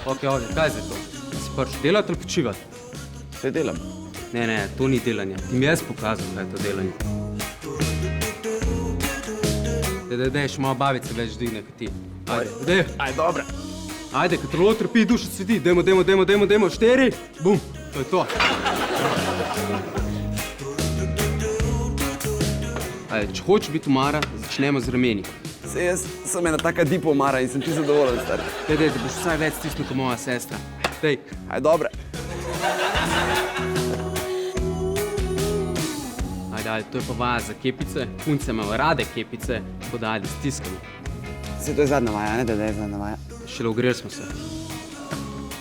Ok, kaj je zdaj to? Si prišel delati ali počivati? Vse delam. Ne, to ni delanje. Ti mi jaz pokazal, kaj je to delanje. Daj, še malo babice več digne kot ti. Ajde. Aj, dobro. Ajde, kad telo trpi, duša cveti. Dajmo, 4, bum, to je to. Ajde, če hočeš biti omara, začnemo z rameni. Se jaz sem ena taka dipa omara in sem ti zadovoljen, star. Daj, da boš vsaj več stisnil kot moja sestra. Daj. Aj, dobro. Ajde, to je pa vas za kepice. Punce imajo rade kepice, tako da ajde, stiskamo. Se to je zadnja vaja, ne da je zadnja vaja. Šele ogreli smo se.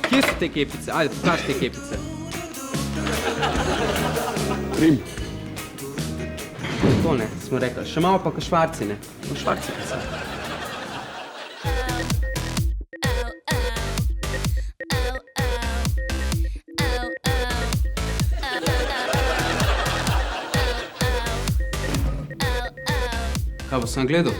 Kje so te kepice? Ajde, pokaž te kepice. Rim. To ne, smo rekli. Še malo pa ko švarci, ne? No, švarci pa se. Kaj bo sem gledal?